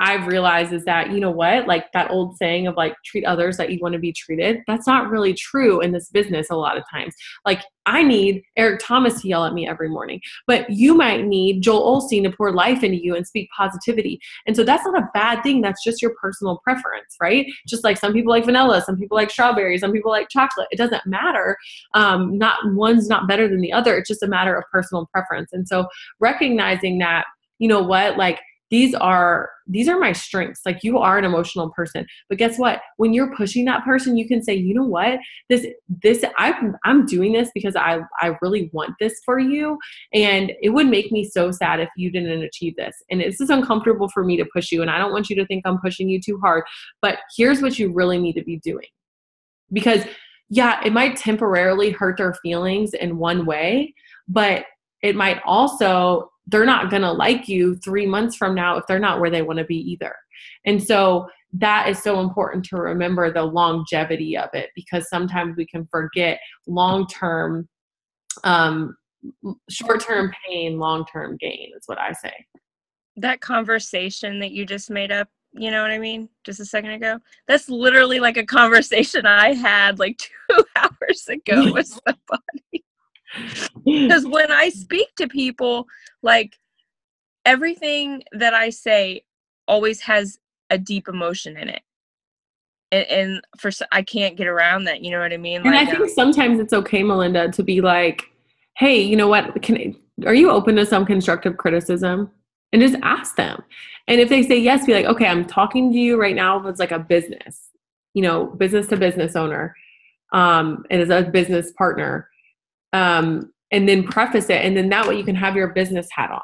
I've realized, is that, you know what, like that old saying of like, treat others that you want to be treated. That's not really true in this business a lot of times. Like, I need Eric Thomas to yell at me every morning, but you might need Joel Osteen to pour life into you and speak positivity. And so that's not a bad thing. That's just your personal preference, right? Just like some people like vanilla, some people like strawberry, some people like chocolate. It doesn't matter. Not one's not better than the other. It's just a matter of personal preference. And so recognizing that, you know what, like, these are my strengths. Like, you are an emotional person, but guess what? When you're pushing that person, you can say, you know what, I'm doing this because I really want this for you. And it would make me so sad if you didn't achieve this. And this is uncomfortable for me to push you. And I don't want you to think I'm pushing you too hard, but here's what you really need to be doing. Because yeah, it might temporarily hurt their feelings in one way, but it might also, they're not going to like you 3 months from now if they're not where they want to be either. And so that is so important to remember the longevity of it, because sometimes we can forget long-term, short-term pain, long-term gain is what I say. That conversation that you just made up, you know what I mean? Just a second ago. That's literally like a conversation I had like 2 hours ago with somebody. Because when I speak to people, like everything that I say always has a deep emotion in it. And I can't get around that. You know what I mean? And like, I think sometimes it's okay, Melinda, to be like, hey, you know what? Are you open to some constructive criticism? And just ask them. And if they say yes, be like, okay, I'm talking to you right now. It's like a business, business to business owner, and as a business partner. And then preface it. And then that way you can have your business hat on.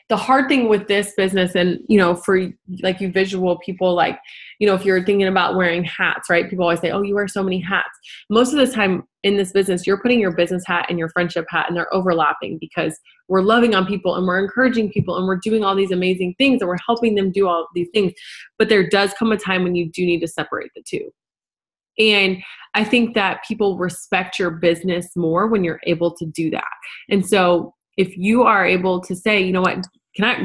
The hard thing with this business and, for like you visual people, like, if you're thinking about wearing hats, right? People always say, oh, you wear so many hats. Most of the time in this business, you're putting your business hat and your friendship hat and they're overlapping because we're loving on people and we're encouraging people and we're doing all these amazing things and we're helping them do all these things. But there does come a time when you do need to separate the two. And I think that people respect your business more when you're able to do that. And so if you are able to say, you know what,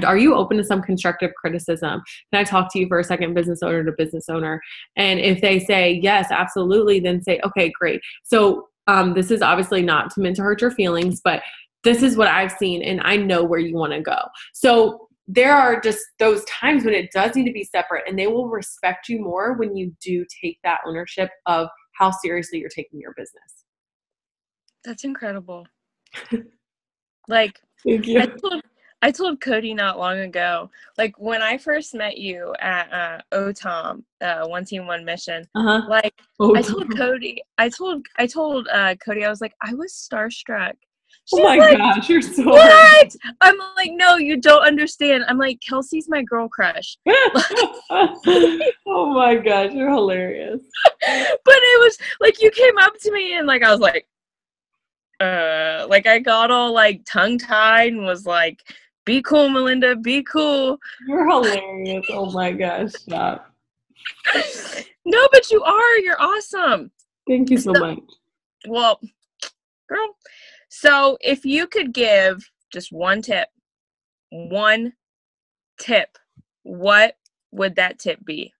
are you open to some constructive criticism? Can I talk to you for a second, business owner to business owner? And if they say, yes, absolutely, then say, okay, great. So this is obviously not meant to hurt your feelings, but this is what I've seen and I know where you want to go. So there are just those times when it does need to be separate, and they will respect you more when you do take that ownership of how seriously you're taking your business. That's incredible. Like, thank you. I told Cody not long ago, like when I first met you at OTOM, One Team One Mission, like I told Cody, I told Cody, I was like, I was starstruck. She's oh my like, gosh, you're so what? I'm like, no, you don't understand. I'm like, Kelsey's my girl crush. Oh my gosh, you're hilarious. But it was like you came up to me and like I was like I got all like tongue tied and was like, be cool, Melinda, be cool. You're hilarious. Oh my gosh, stop. No, but you're awesome. Thank you so much. Well, girl, so if you could give just one tip, what would that tip be?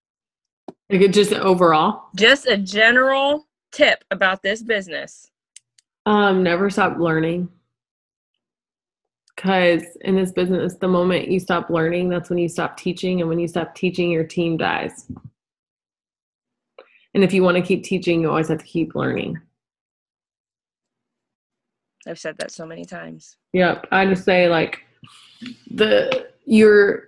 Like just overall? Just a general tip about this business. Never stop learning. Because in this business, the moment you stop learning, that's when you stop teaching. And when you stop teaching, your team dies. And if you want to keep teaching, you always have to keep learning. I've said that so many times. Yep. I just say like your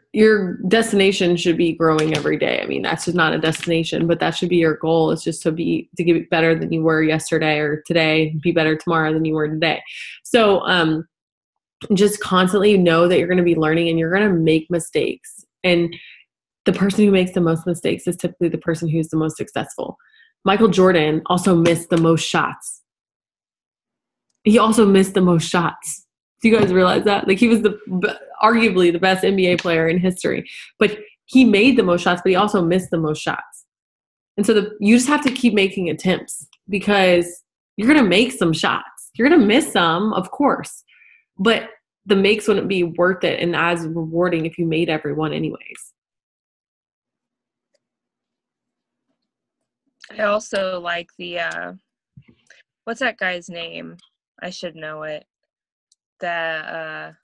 destination should be growing every day. I mean, that's just not a destination, but that should be your goal. It's just to get better than you were yesterday or today, be better tomorrow than you were today. So, just constantly know that you're going to be learning and you're going to make mistakes. And the person who makes the most mistakes is typically the person who's the most successful. Michael Jordan also missed the most shots. He also missed the most shots. Do you guys realize that? Like he was arguably the best NBA player in history, but he made the most shots, but he also missed the most shots. And so you just have to keep making attempts because you're going to make some shots. You're going to miss some, of course, but the makes wouldn't be worth it and as rewarding if you made every one anyways. I also like the, what's that guy's name? I should know it. The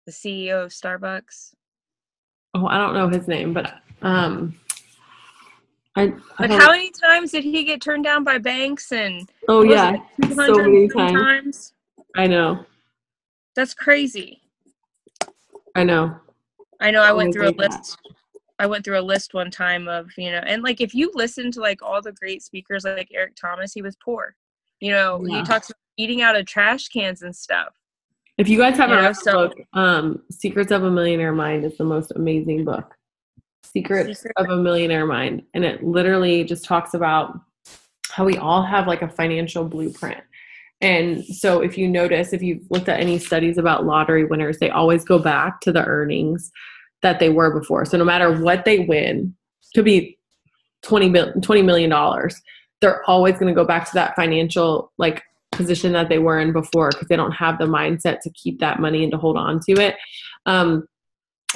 CEO of Starbucks. Oh, I don't know his name, but how many times did he get turned down by banks and so many times. I know. That's crazy. I know. I went through a list. I went through a list one time of, and like if you listen to like all the great speakers like Eric Thomas, he was poor. He talks about eating out of trash cans and stuff. If you guys haven't read the book, Secrets of a Millionaire Mind is the most amazing book. Secrets of a Millionaire Mind. And it literally just talks about how we all have like a financial blueprint. And so if you notice, if you've looked at any studies about lottery winners, they always go back to the earnings that they were before. So no matter what they win, could be $20 million, they're always going to go back to that financial like position that they were in before, because they don't have the mindset to keep that money and to hold on to it.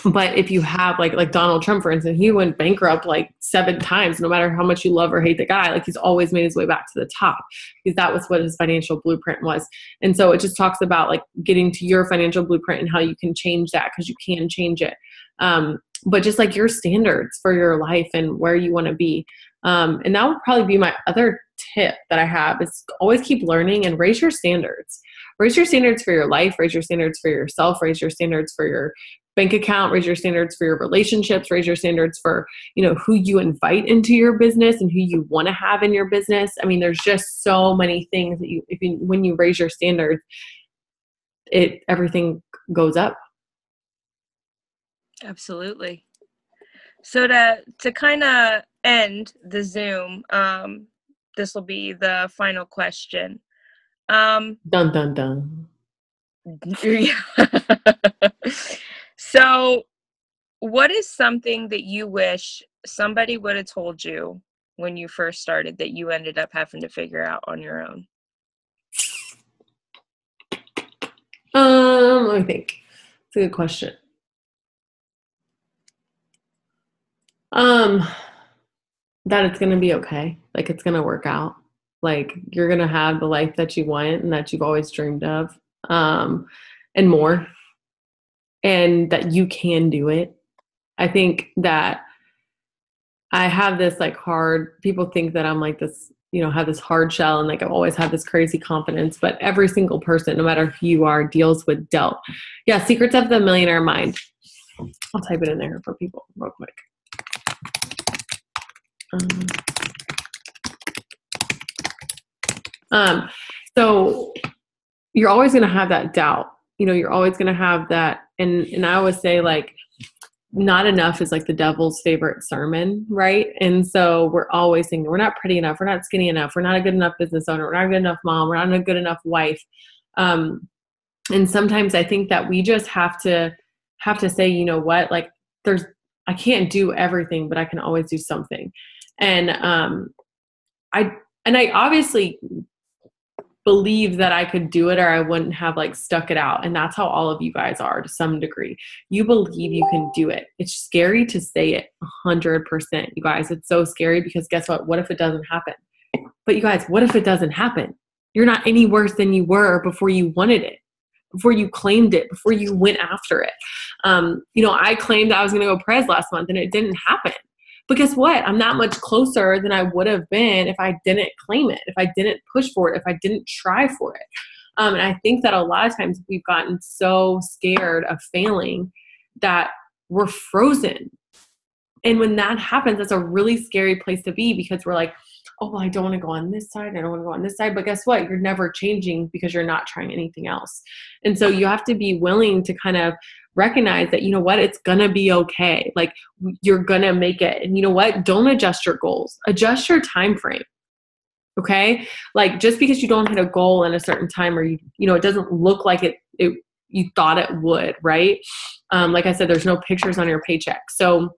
But if you have like Donald Trump, for instance, he went bankrupt like 7 times. No matter how much you love or hate the guy, like he's always made his way back to the top, because that was what his financial blueprint was. And so it just talks about like getting to your financial blueprint and how you can change that, because you can change it. But just like your standards for your life and where you want to be. And that would probably be my other tip that I have, is always keep learning and raise your standards. Raise your standards for your life, raise your standards for yourself, raise your standards for your bank account, raise your standards for your relationships, raise your standards for, who you invite into your business and who you want to have in your business. I mean, there's just so many things that when you raise your standards, everything goes up. Absolutely. So to kind of end the Zoom, this will be the final question. Dun, dun, dun. So what is something that you wish somebody would have told you when you first started that you ended up having to figure out on your own? Let me think. It's a good question. That it's going to be okay. Like, it's going to work out. Like, you're going to have the life that you want and that you've always dreamed of, and more, and that you can do it. I think that I have this like people think that I'm like this, have this hard shell and like I've always had this crazy confidence, but every single person, no matter who you are, deals with doubt. Yeah. Secrets of the Millionaire Mind. I'll type it in there for people real quick. So you're always going to have that doubt, you're always going to have that. And I always say, like, not enough is like the devil's favorite sermon, right? And so we're always thinking we're not pretty enough, we're not skinny enough, we're not a good enough business owner, we're not a good enough mom, we're not a good enough wife. And sometimes I think that we just have to say, you know what, like I can't do everything, but I can always do something. And I obviously believe that I could do it, or I wouldn't have like stuck it out. And that's how all of you guys are to some degree. You believe you can do it. It's scary to say it 100%, you guys. It's so scary, because guess what? What if it doesn't happen? But you guys, what if it doesn't happen? You're not any worse than you were before you wanted it, before you claimed it, before you went after it. I claimed I was going to go Prez last month and it didn't happen. But guess what? I'm that much closer than I would have been if I didn't claim it, if I didn't push for it, if I didn't try for it. And I think that a lot of times we've gotten so scared of failing that we're frozen. And when that happens, that's a really scary place to be, because we're like, oh, well, I don't want to go on this side. I don't want to go on this side. But guess what? You're never changing because you're not trying anything else. And so you have to be willing to kind of recognize that, you know what, it's going to be okay. Like, you're going to make it. And you know what? Don't adjust your goals. Adjust your time frame. Okay? Like, just because you don't hit a goal in a certain time, or it doesn't look like it you thought it would, right? Like I said, there's no pictures on your paycheck. So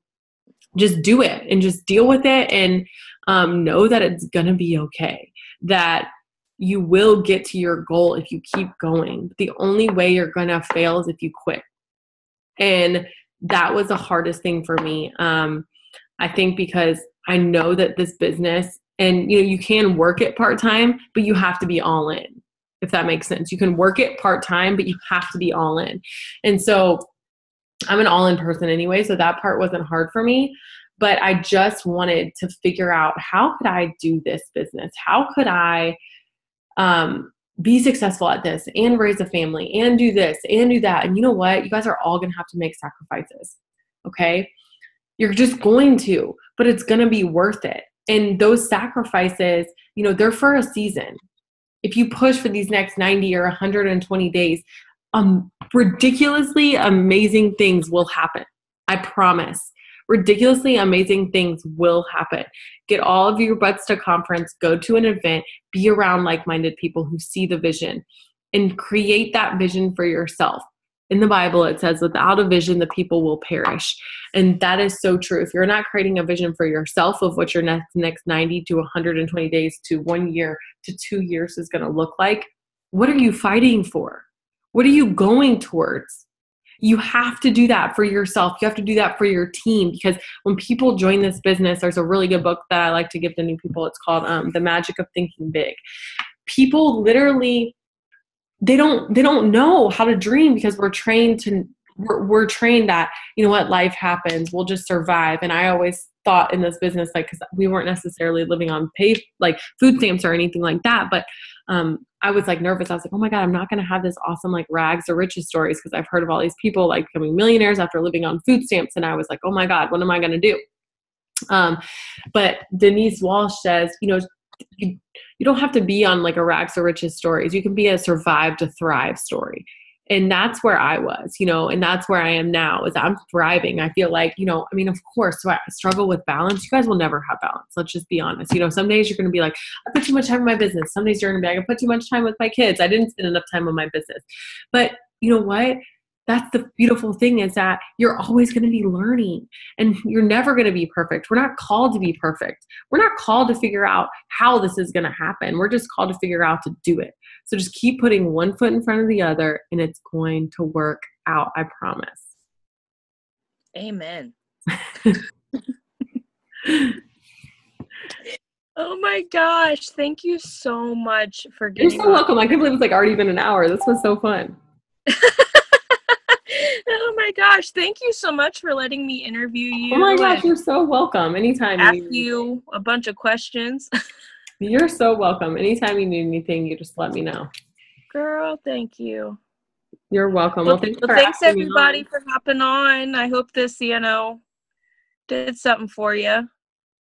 just do it and just deal with it, and know that it's going to be okay, that you will get to your goal if you keep going. The only way you're going to fail is if you quit. And that was the hardest thing for me. I think because I know that this business, and you can work it part-time, but you have to be all in, if that makes sense. You can work it part-time, but you have to be all in. And so I'm an all-in person anyway, so that part wasn't hard for me. But I just wanted to figure out, how could I do this business? How could I be successful at this and raise a family and do this and do that? And you know what? You guys are all going to have to make sacrifices. Okay? You're just going to, but it's going to be worth it. And those sacrifices, they're for a season. If you push for these next 90 or 120 days, ridiculously amazing things will happen. I promise. Ridiculously amazing things will happen. Get all of your butts to conference, go to an event, be around like-minded people who see the vision, and create that vision for yourself. in the Bible, it says, without a vision, the people will perish. And that is so true. If you're not creating a vision for yourself of what your next 90 to 120 days to 1 year to 2 years is going to look like, what are you fighting for? What are you going towards? You have to do that for yourself. You have to do that for your team, because when people join this business, there's a really good book that I like to give to new people. It's called The Magic of Thinking Big. People literally, they don't know how to dream because we're trained that, you know what, life happens. We'll just survive. And I always thought in this business, like, because we weren't necessarily living on like food stamps or anything like that, but I was like nervous. I was like, oh my God, I'm not going to have this awesome like rags to riches stories, because I've heard of all these people like becoming millionaires after living on food stamps. And I was like, oh my God, what am I going to do? But Denise Walsh says, you know, you don't have to be on like a rags to riches stories. You can be a survive to thrive story. And that's where I was, you know, and that's where I am now, is I'm thriving. I feel like, you know, I mean, of course, so I struggle with balance. You guys will never have balance. Let's just be honest. You know, some days you're going to be like, I put too much time in my business. Some days you're going to be like, I put too much time with my kids. I didn't spend enough time on my business. But you know what? That's the beautiful thing, is that you're always going to be learning, and you're never going to be perfect. We're not called to be perfect. We're not called to figure out how this is going to happen. We're just called to figure out to do it. So just keep putting one foot in front of the other, and it's going to work out. I promise. Amen. Oh my gosh. Thank you so much for getting You're so welcome. I can't believe it's like already been an hour. This was so fun. Oh my gosh. Thank you so much for letting me interview you. Oh my gosh, you're so welcome. Anytime. Ask you a bunch of questions. You're so welcome. Anytime you need anything, you just let me know. Girl, thank you. You're welcome. Well, thanks everybody for hopping on. I hope this, you know, did something for you.